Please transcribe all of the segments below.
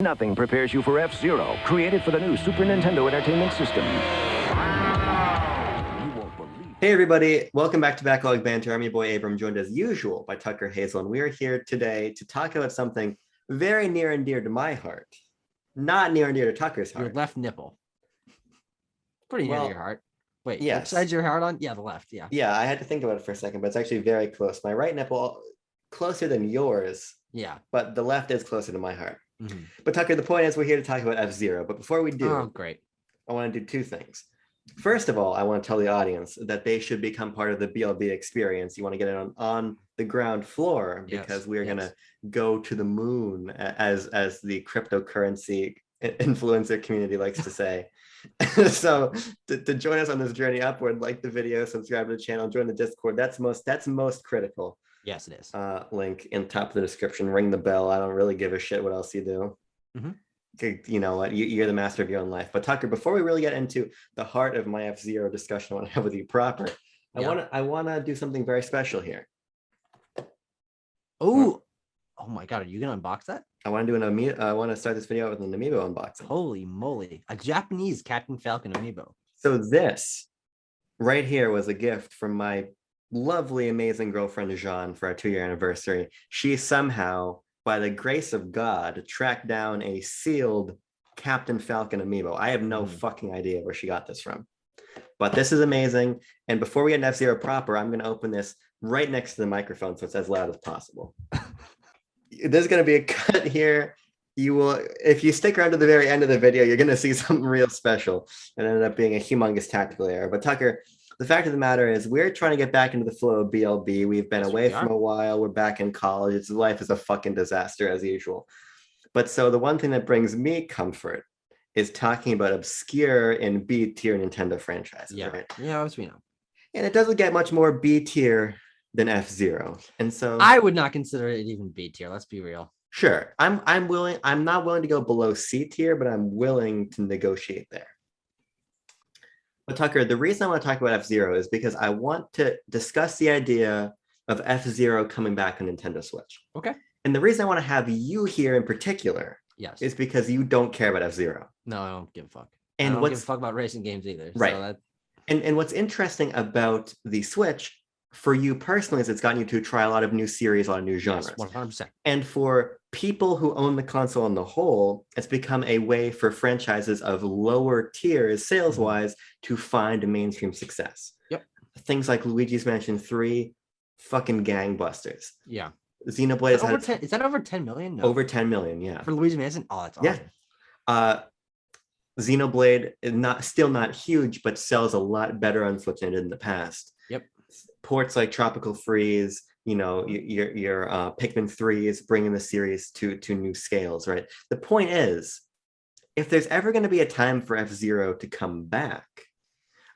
Nothing prepares you for F-Zero, created for the new Super Nintendo Entertainment System. You won't believe. Hey everybody, welcome back to Backlog Banter. I'm your boy Abram, joined as usual by Tucker Hazel, and we are here today to talk about something very near and dear to my heart. Not near and dear to Tucker's Your heart. left nipple. Pretty near to your heart. Wait, yes. which side's your heart on? Yeah, the left. Yeah. Yeah, I had to think about it for a second, but it's actually very close. My right nipple closer than yours. Yeah. But the left is closer to my heart. Mm-hmm. But Tucker, the point is we're here to talk about F-Zero. But before we do, great. I want to do two things. First of all, I want to tell the audience that they should become part of the BLB experience. You want to get it on the ground floor because we're going to go to the moon, as the cryptocurrency influencer community likes to say. So to join us on this journey upward, like the video, subscribe to the channel, join the Discord. That's most critical. Yes, it is. Link in top of the description. Ring the bell. I don't really give a shit what else you do. Mm-hmm. You know what? You're the master of your own life. But Tucker, before we really get into the heart of my F-Zero discussion I want to have with you proper, I want to do something very special here. Oh my God, are you gonna unbox that? I want to do I want to start this video with an amiibo unboxing. Holy moly, a Japanese Captain Falcon amiibo. So this right here was a gift from my lovely, amazing girlfriend Jean for our 2-year anniversary. She somehow, by the grace of God, tracked down a sealed Captain Falcon amiibo. I have no fucking idea where she got this from, but this is amazing. And before we get into F-Zero proper, I'm going to open this right next to the microphone so it's as loud as possible. There's going to be a cut here. You will, if you stick around to the very end of the video, you're going to see something real special and ended up being a humongous tactical error. But Tucker, the fact of the matter is we're trying to get back into the flow of BLB. We've been away from a while. We're back in college. Life is a fucking disaster as usual. But so the one thing that brings me comfort is talking about obscure and B tier Nintendo franchises. Yeah, right? Yeah, as we know. And it doesn't get much more B tier than F-Zero. And so I would not consider it even B tier. Let's be real. Sure. I'm not willing to go below C tier, but I'm willing to negotiate there. But Tucker, the reason I want to talk about F-Zero is because I want to discuss the idea of F-Zero coming back on Nintendo Switch. Okay. And the reason I want to have you here in particular is because you don't care about F-Zero. No, I don't give a fuck. And I don't give a fuck about racing games either. Right. So and what's interesting about the Switch for you personally is it's gotten you to try a lot of new series, a lot of new genres. Yes, 100%. And for people who own the console on the whole, it's become a way for franchises of lower tiers, sales-wise, to find mainstream success. Yep. Things like Luigi's Mansion 3, fucking gangbusters. Yeah. Xenoblade is that over 10 million? No. Over 10 million, yeah. For Luigi's Mansion? Oh, that's awesome. Yeah. Xenoblade is still not huge, but sells a lot better on Switch than it did in the past. Yep. Ports like Tropical Freeze, you know, your Pikmin 3 is bringing the series to new scales, right? The point is, if there's ever going to be a time for F-Zero to come back,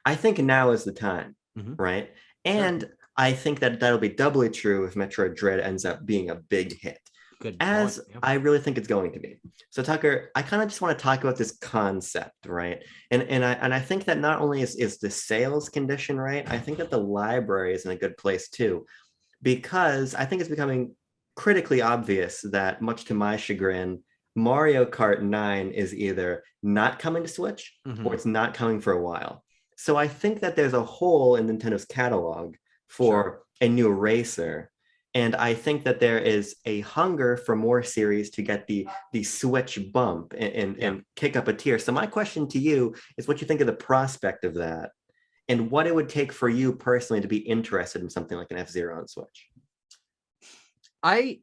I think now is the time, right? And I think that that'll be doubly true if Metroid Dread ends up being a big hit. I really think it's going to be. So Tucker, I kind of just want to talk about this concept, right? And I think that not only is the sales condition right, I think that the library is in a good place too, because I think it's becoming critically obvious that, much to my chagrin, Mario Kart 9 is either not coming to Switch or it's not coming for a while. So I think that there's a hole in Nintendo's catalog for a new racer. And I think that there is a hunger for more series to get the Switch bump and kick up a tier. So my question to you is what you think of the prospect of that and what it would take for you personally to be interested in something like an F-Zero on Switch. I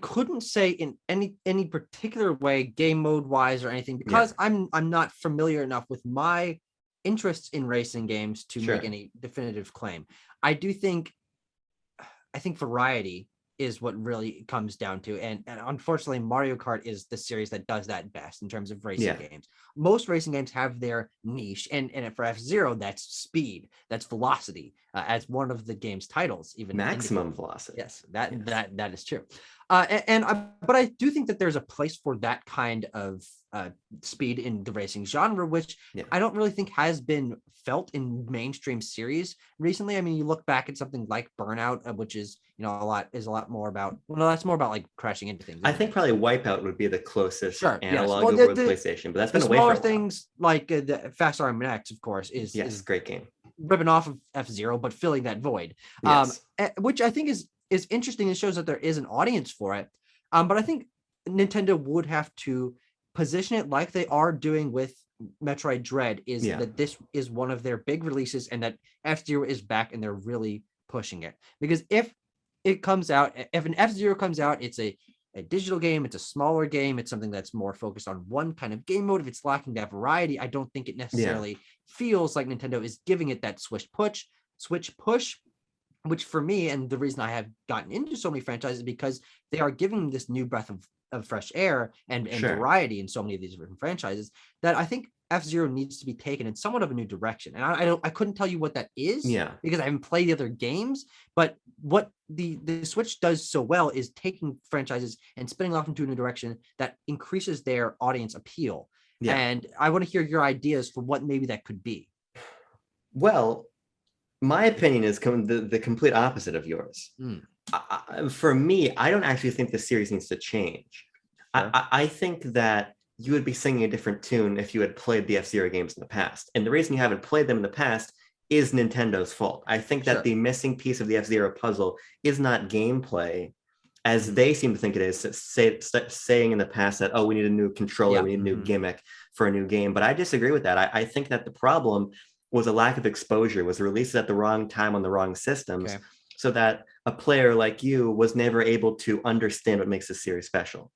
couldn't say in any particular way, game mode wise or anything, because I'm not familiar enough with my interests in racing games to make any definitive claim. I think variety is what really comes down to. And unfortunately, Mario Kart is the series that does that best in terms of racing games. Most racing games have their niche, and for F-Zero, that's speed, that's velocity, as one of the game's titles, even maximum velocity. Yes, that is true. But I do think that there's a place for that kind of speed in the racing genre, which Yeah. I don't really think has been felt in mainstream series recently. I mean, you look back at something like Burnout, which is a lot more about. Well, no, that's more about like crashing into things. I isn't think it? probably Wipeout would be the closest Sure. Yes. analog Well, over the PlayStation, but that's the been away for smaller a while. things like the Fast RMX, of course, Yes, is great game. ripping off of F-Zero, but filling that void. Yes. Which I think is interesting. It shows that there is an audience for it. But I think Nintendo would have to position it like they are doing with Metroid Dread, is Yeah. that this is one of their big releases and that F-Zero is back and they're really pushing it. Because if an F-Zero comes out, it's a digital game, it's a smaller game, it's something that's more focused on one kind of game mode. If it's lacking that variety, I don't think it necessarily feels like Nintendo is giving it that switch push, which for me, and the reason I have gotten into so many franchises is because they are giving this new breath of fresh air and Sure. variety in so many of these different franchises, that I think F-Zero needs to be taken in somewhat of a new direction. And I couldn't tell you what that is, Yeah. because I haven't played the other games, but what the Switch does so well is taking franchises and spinning off into a new direction that increases their audience appeal. Yeah. And I want to hear your ideas for what maybe that could be. Well, my opinion is the complete opposite of yours. For me, I don't actually think the series needs to change. Sure. I think that you would be singing a different tune if you had played the F-Zero games in the past. And the reason you haven't played them in the past is Nintendo's fault. I think that Sure. the missing piece of the F-Zero puzzle is not gameplay, as they seem to think it is, saying in the past that, oh, we need a new controller, we need a new gimmick for a new game. But I disagree with that. I think that the problem was a lack of exposure, was released at the wrong time on the wrong systems, so that a player like you was never able to understand what makes this series special.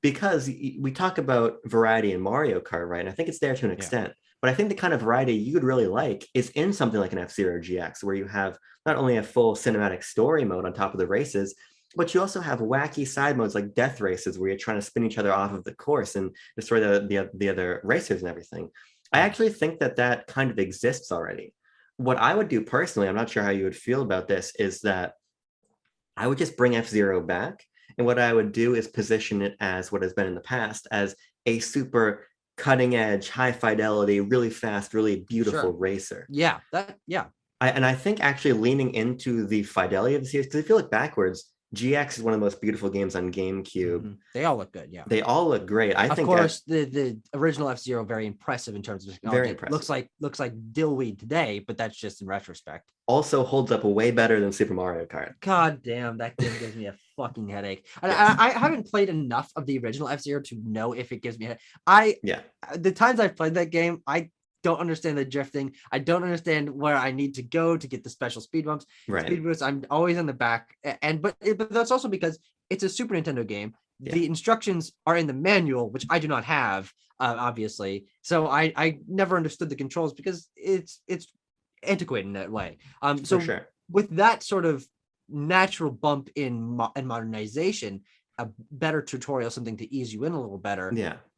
Because we talk about variety in Mario Kart, right? And I think it's there to an extent. But I think the kind of variety you would really like is in something like an F-Zero GX, where you have not only a full cinematic story mode on top of the races, but you also have wacky side modes like death races, where you're trying to spin each other off of the course and destroy the other racers and everything. I actually think that kind of exists already. What I would do personally, I'm not sure how you would feel about this, is that I would just bring F-Zero back. And what I would do is position it as what has been in the past, as a super cutting edge, high fidelity, really fast, really beautiful racer. And I think actually leaning into the fidelity of the series, because if you look backwards, GX is one of the most beautiful games on GameCube. They all look good, They all look great. I think, of course, the original F-Zero, very impressive in terms of technology. Very impressive. Looks like dillweed today, but that's just in retrospect. Also holds up way better than Super Mario Kart. God damn, that game gives me a fucking headache. I haven't played enough of the original F-Zero to know if it gives me a headache. The times I've played that game, I don't understand the drifting. I don't understand where I need to go to get the special speed bumps. Speed boosts, I'm always in the back. But that's also because it's a Super Nintendo game. The instructions are in the manual, which I do not have, obviously. So I never understood the controls because it's antiquated in that way. With that sort of natural bump in modernization, a better tutorial, something to ease you in a little better.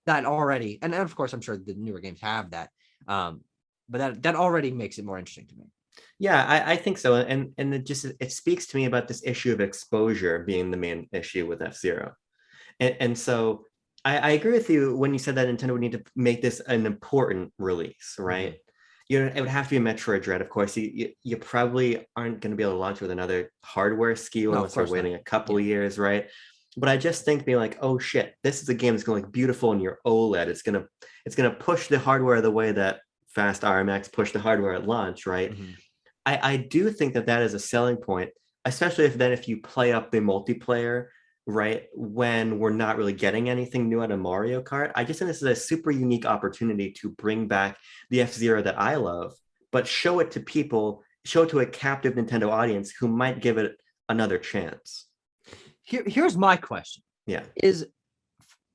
That already, and of course, I'm sure the newer games have that. But that already makes it more interesting to me. I think so. And it speaks to me about this issue of exposure being the main issue with F-Zero. And so I agree with you when you said that Nintendo would need to make this an important release, right? It would have to be a Metroid Dread. Of course, you probably aren't going to be able to launch with another hardware SKU unless they're waiting a couple of years, right? But I just think being like, oh shit, this is a game that's going to look beautiful in your OLED. It's gonna push the hardware the way that Fast RMX pushed the hardware at launch, right? I do think that is a selling point, especially if you play up the multiplayer, right? When we're not really getting anything new out of Mario Kart. I just think this is a super unique opportunity to bring back the F-Zero that I love, but show it to people, show it to a captive Nintendo audience who might give it another chance. Here's my question. Is,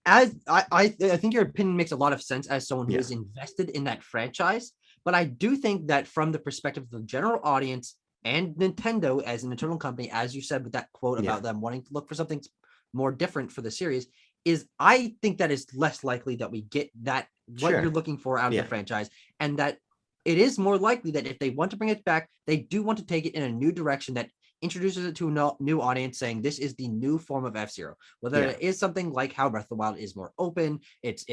as I think your opinion makes a lot of sense as someone who is invested in that franchise, but I do think that from the perspective of the general audience and Nintendo as an internal company, as you said with that quote about them wanting to look for something more different for the series, is I think that is less likely that we get that what you're looking for out of the franchise, and that it is more likely that if they want to bring it back, they do want to take it in a new direction that introduces it to a new audience, saying this is the new form of F-Zero. Whether Yeah. it is something like how Breath of the Wild is more open, it's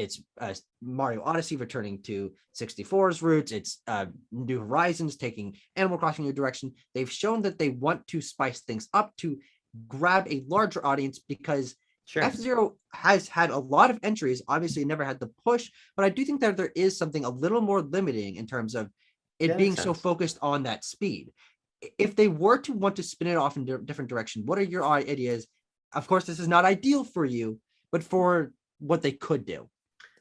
Mario Odyssey returning to 64's roots, it's New Horizons taking Animal Crossing in a new direction. They've shown that they want to spice things up to grab a larger audience, because Sure. F-Zero has had a lot of entries. Obviously, it never had the push, but I do think that there is something a little more limiting in terms of it Yeah, being makes so sense. focused on that speed. If they were to want to spin it off in different direction, what are your ideas? Of course, this is not ideal for you, but for what they could do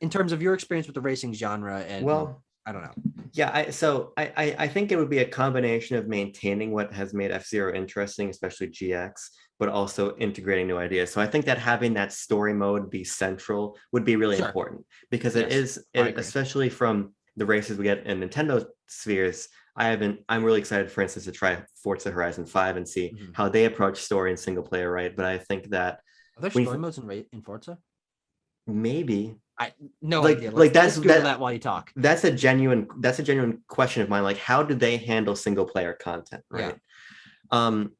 in terms of your experience with the racing genre. And Well, I don't know. yeah, I think it would be a combination of maintaining what has made F-Zero interesting, especially GX, but also integrating new ideas. So I think that having that story mode be central would be really Sure. important, because Yes, I agree. especially from the races we get in Nintendo spheres. I'm really excited, for instance, to try Forza Horizon 5 and see Mhm. how they approach story and single player, right? But I think that Are there when you story modes in Forza? maybe I no like idea. like Let's Google that while you talk. that's a genuine question of mine. Like, how do they handle single player content, right? um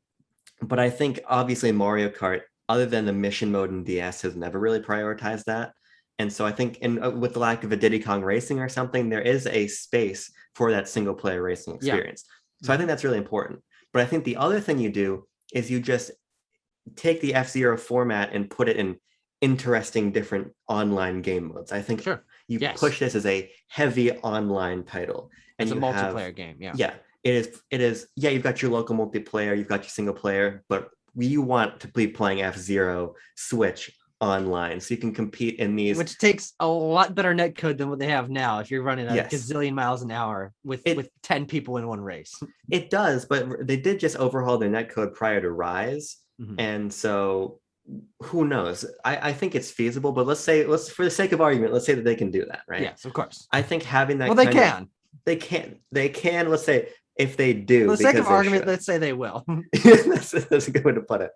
but I think obviously Mario Kart, other than the mission mode in DS, has never really prioritized that. And so I think, with the lack of a Diddy Kong Racing or something, there is a space for that single player racing Yeah. experience. So I think that's really important. But I think the other thing you do is you just take the F-Zero format and put it in interesting different online game modes. I think Sure. you Yes. push this as a heavy online title, and It's a you multiplayer have, game. Yeah. yeah, it is. Yeah, you've got your local multiplayer, you've got your single player, but you want to be playing F-Zero Switch online so you can compete in these. Which takes a lot better netcode than what they have now. If you're running a Yes. gazillion miles an hour with 10 people in one race. It does, but they did just overhaul their netcode prior to Rise, Mhm. and so who knows? I think it's feasible, but let's for the sake of argument, let's say that they can do that, right? Yes, of course. I think having that. Well, they can. They can. Let's say if they do, For the sake because of they argument, should. let's say they will. That's a good way to put it.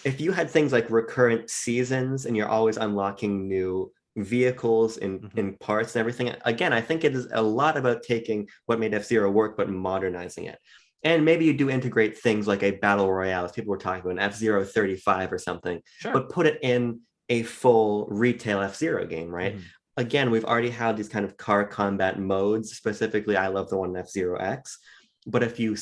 If you had things like recurrent seasons and you're always unlocking new vehicles and parts and everything, again, I think it is a lot about taking what made F-Zero work but modernizing it. And maybe you do integrate things like a battle royale, as people were talking about, an F-Zero 35 or something, Sure. but put it in a full retail F-Zero game, right? Mhm. Again, we've already had these kind of car combat modes. Specifically, I love the one in F-Zero X. But if you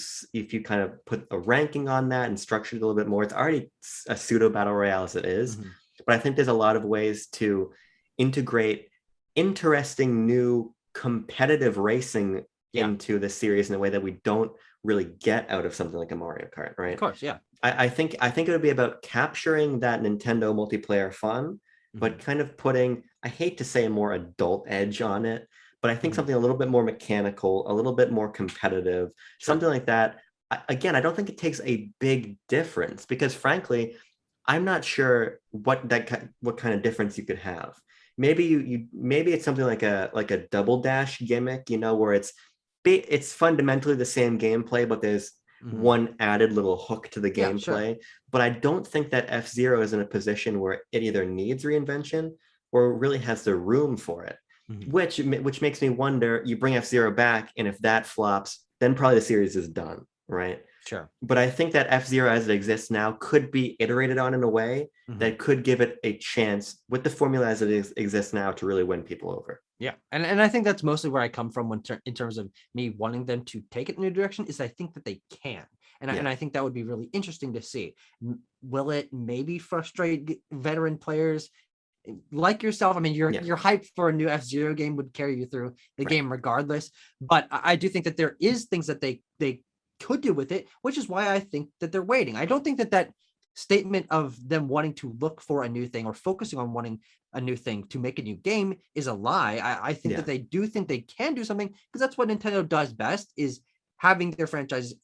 kind of put a ranking on that and structure it a little bit more, it's already a pseudo battle royale as it is. Mhm. But I think there's a lot of ways to integrate interesting new competitive racing into the series in a way that we don't really get out of something like a Mario Kart, right? Of course, yeah. I think it would be about capturing that Nintendo multiplayer fun, but kind of putting, I hate to say, a more adult edge on it, but I think something a little bit more mechanical, a little bit more competitive, something like that. Again, I don't think it takes a big difference, because frankly, I'm not sure what kind of difference you could have. Maybe maybe it's something like a double dash gimmick, where it's fundamentally the same gameplay, but there's one added little hook to the gameplay. Sure. But I don't think that F-Zero is in a position where it either needs reinvention or really has the room for it. Which makes me wonder, you bring F-Zero back, and if that flops, then probably the series is done, right? Sure. But I think that F-Zero as it exists now could be iterated on in a way that could give it a chance with the formula as it exists now to really win people over. Yeah, and I think that's mostly where I come from in terms of me wanting them to take it in a new direction, is I think that they can. And I think that would be really interesting to see. Will it maybe frustrate veteran players like yourself? I mean, you're hyped for a new F-Zero game, would carry you through the game regardless. But I do think that there is things that they could do with it, which is why I think that they're waiting. I don't think that statement of them wanting to look for a new thing or focusing on wanting a new thing to make a new game is a lie. I think that they do think they can do something, because that's what Nintendo does best, is having their franchises,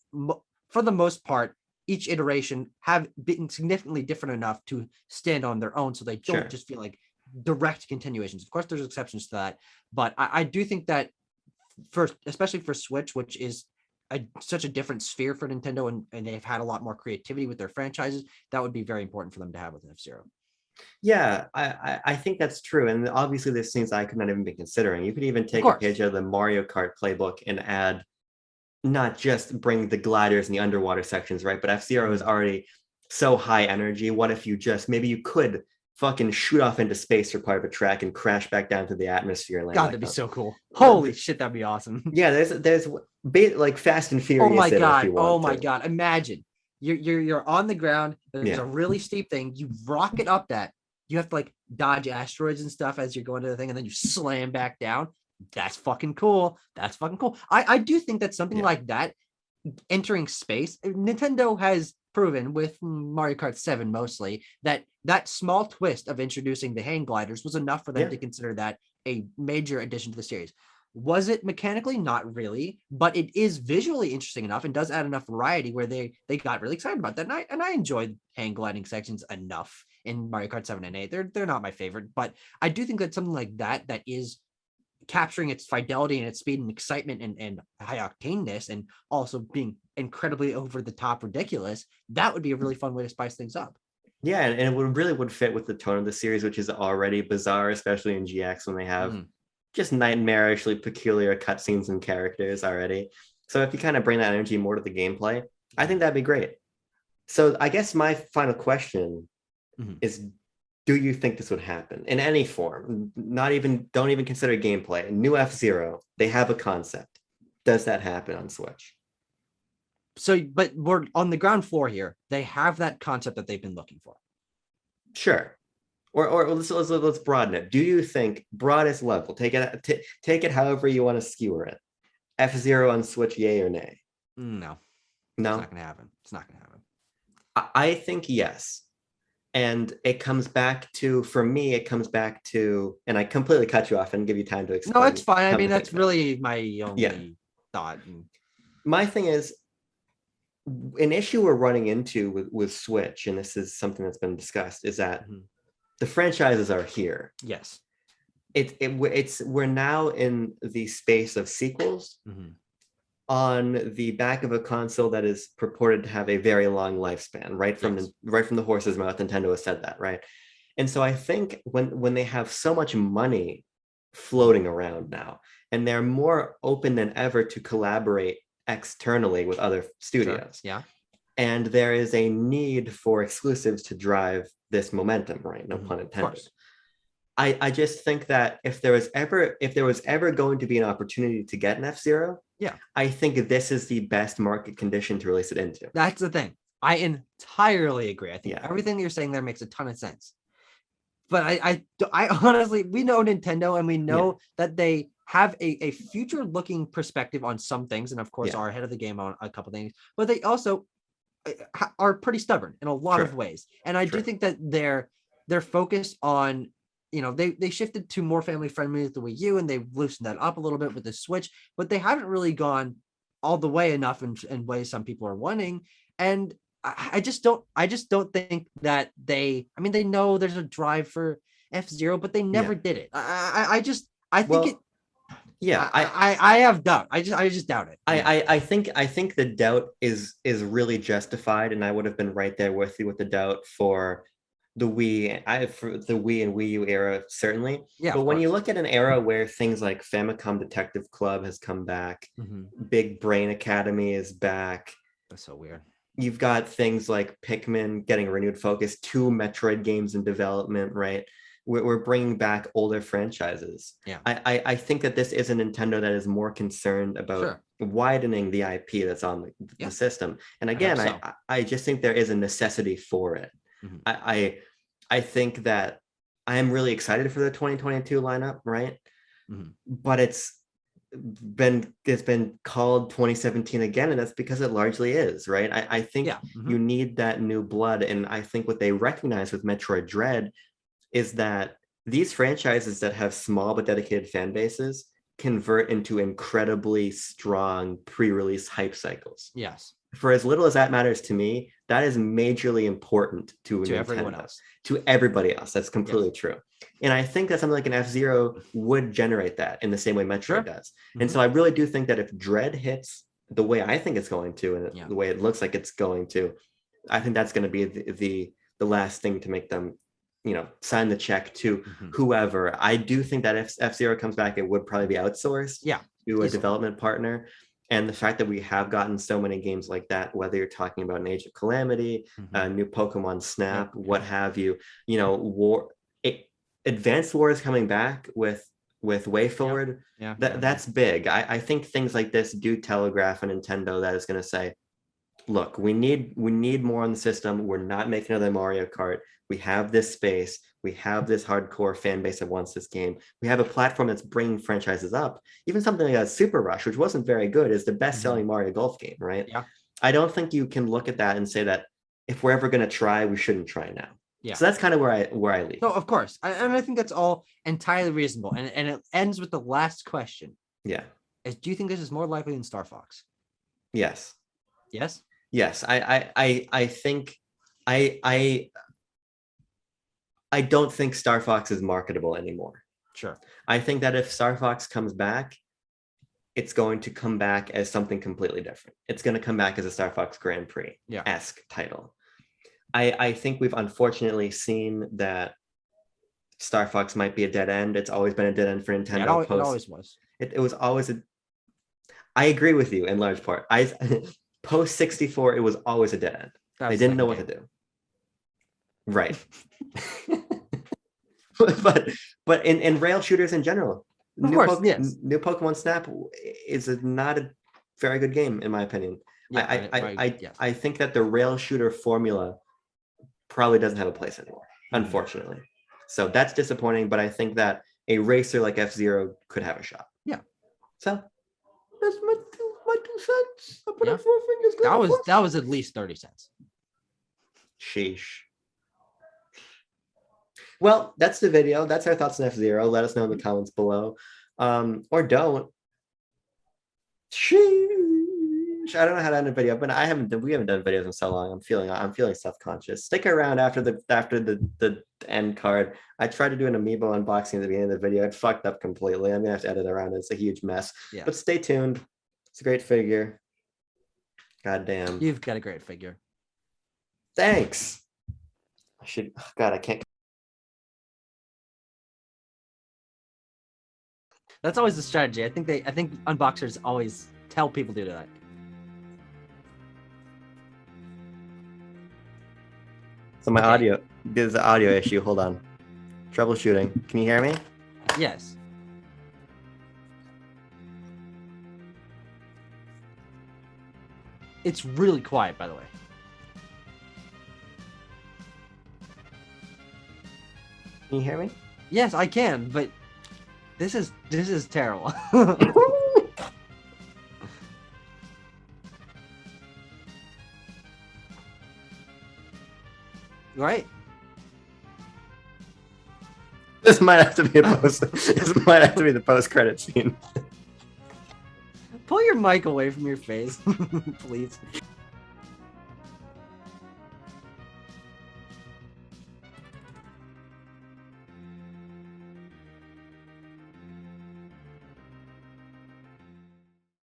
for the most part, each iteration have been significantly different enough to stand on their own, so they don't just feel like direct continuations. Of course, there's exceptions to that, but I do think that especially for Switch, which is such a different sphere for Nintendo, and they've had a lot more creativity with their franchises, that would be very important for them to have with F-Zero. Yeah, I think that's true. And obviously there's things I could not even be considering. You could even take a page out of the Mario Kart playbook and add not just bring the gliders and the underwater sections, right? But F-Zero is already so high energy. What if you just maybe you could fucking shoot off into space for part of a track and crash back down to the atmosphere and land God, back that'd be on. so cool. Holy shit, that'd be awesome. Yeah, there's like Fast and Oh Furious. my in it if god. you want Oh my to. god. Imagine you're on the ground. There's Yeah. a really steep thing. You rocket up that. You have to like dodge asteroids and stuff as you're going to the thing, and then you slam back down. That's fucking cool. That's fucking cool. I do think that something Yeah. like that, entering space, Nintendo has proven with Mario Kart 7 mostly that that small twist of introducing the hang gliders was enough for them Yeah. to consider that a major addition to the series. Was it mechanically? Not really, but it is visually interesting enough and does add enough variety where they got really excited about that. And I enjoyed hang gliding sections enough in Mario Kart 7 and 8. They're not my favorite, but I do think that something like that is capturing its fidelity and its speed and excitement and high octaneness, and also being incredibly over the top ridiculous, that would be a really fun way to spice things up. Yeah, and it would fit with the tone of the series, which is already bizarre, especially in GX when they have just nightmarishly peculiar cutscenes and characters already. So if you kind of bring that energy more to the gameplay, I think that'd be great. So I guess my final question is, do you think this would happen in any form? Don't even consider gameplay. New F-Zero, they have a concept. Does that happen on Switch? So, but we're on the ground floor here. They have that concept that they've been looking for. Sure. Or let's broaden it. Do you think, broadest level, take it however you want to skewer it, F-Zero on Switch, yay or nay? No, No, it's not gonna happen. It's not gonna happen. I think yes. And it comes back to, for me, and I completely cut you off and give you time to explain. No, it's fine. I come to mean, think that's of it. really my only thought. My thing is, an issue we're running into with Switch, and this is something that's been discussed, is that the franchises are here. Yes. We're now in the space of sequels on the back of a console that is purported to have a very long lifespan, right from the horse's mouth. Nintendo has said that, right? And so I think when they have so much money floating around now, and they're more open than ever to collaborate externally with other studios. Sure. Yeah. And there is a need for exclusives to drive this momentum, right? No pun intended. I just think that if there was ever going to be an opportunity to get an F-Zero, I think this is the best market condition to release it into. That's the thing. I entirely agree. I think everything you're saying there makes a ton of sense. But I honestly, we know Nintendo, and we know that they have a future-looking perspective on some things, and of course are ahead of the game on a couple things. But they also are pretty stubborn in a lot of ways, and I do think that they're focused on, they shifted to more family friendly with the Wii U, and they've loosened that up a little bit with the Switch, but they haven't really gone all the way enough in ways some people are wanting. And I just don't think that they know there's a drive for F-Zero, but they never did it. I have doubt. I just doubt it. I think the doubt is really justified, and I would have been right there with you with the doubt for the Wii, for the Wii and Wii U era, certainly. Yeah. But when you look at an era where things like Famicom Detective Club has come back, Big Brain Academy is back. That's so weird. You've got things like Pikmin getting a renewed focus, 2 Metroid games in development, right? We're bringing back older franchises. Yeah. I think that this is a Nintendo that is more concerned about widening the IP that's on the system. And again, I just think there is a necessity for it. I think that I am really excited for the 2022 lineup, right? But it's been called 2017 again, and that's because it largely is, right? I think you need that new blood, and I think what they recognize with Metroid Dread is that these franchises that have small but dedicated fan bases convert into incredibly strong pre-release hype cycles. Yes. For as little as that matters to me, that is majorly important to everyone else. To everybody else. That's completely true. And I think that something like an F-Zero would generate that in the same way Metroid does. And so I really do think that if Dread hits the way I think it's going to, and the way it looks like it's going to, I think that's going to be the last thing to make them, sign the check to whoever. I do think that if F-Zero comes back, it would probably be outsourced to a development partner. And the fact that we have gotten so many games like that, whether you're talking about an Age of Calamity, new Pokemon Snap, what have you, Advanced War is coming back with Way Forward. That's big. I think things like this do telegraph a Nintendo that is going to say, look, we need more on the system. We're not making another Mario Kart. We have this space. We have this hardcore fan base that wants this game. We have a platform that's bringing franchises up. Even something like Super Rush, which wasn't very good, is the best-selling Mario Golf game, right? Yeah. I don't think you can look at that and say that if we're ever going to try, we shouldn't try now. Yeah. So that's kind of where I leave. No, of course. And I think that's all entirely reasonable. And it ends with the last question. Yeah. Do you think this is more likely than Star Fox? Yes. Yes? Yes. I think I don't think Star Fox is marketable anymore. Sure. I think that if Star Fox comes back, it's going to come back as something completely different. It's going to come back as a Star Fox Grand Prix-esque title. I think we've unfortunately seen that Star Fox might be a dead end. It's always been a dead end for Nintendo. Yeah, it always was. It was always a... I agree with you in large part. Post 64, it was always a dead end. They didn't know what to do. Right. but in rail shooters in general, new Pokemon Snap is not a very good game in my opinion. I think that the rail shooter formula probably doesn't have a place anymore, unfortunately. So that's disappointing, but I think that a racer like F-Zero could have a shot. Yeah. So that's my 2 cents. I put up 4 fingers. That was at least 30 cents. Sheesh. Well, that's the video. That's our thoughts on F-Zero. Let us know in the comments below. Or don't. Sheesh. I don't know how to end a video, but we haven't done videos in so long. I'm feeling self-conscious. Stick around after the end card. I tried to do an amiibo unboxing at the beginning of the video. It fucked up completely. I'm gonna have to edit around it. It's a huge mess. Yeah. But stay tuned. It's a great figure. God damn. You've got a great figure. Thanks. I can't. That's always the strategy. I think unboxers always tell people to do that. So there's an audio issue. Hold on. Troubleshooting. Can you hear me? Yes. It's really quiet, by the way. Can you hear me? Yes, I can, but this is terrible. Right? This might have to be this might have to be the post-credit scene. Pull your mic away from your face, please.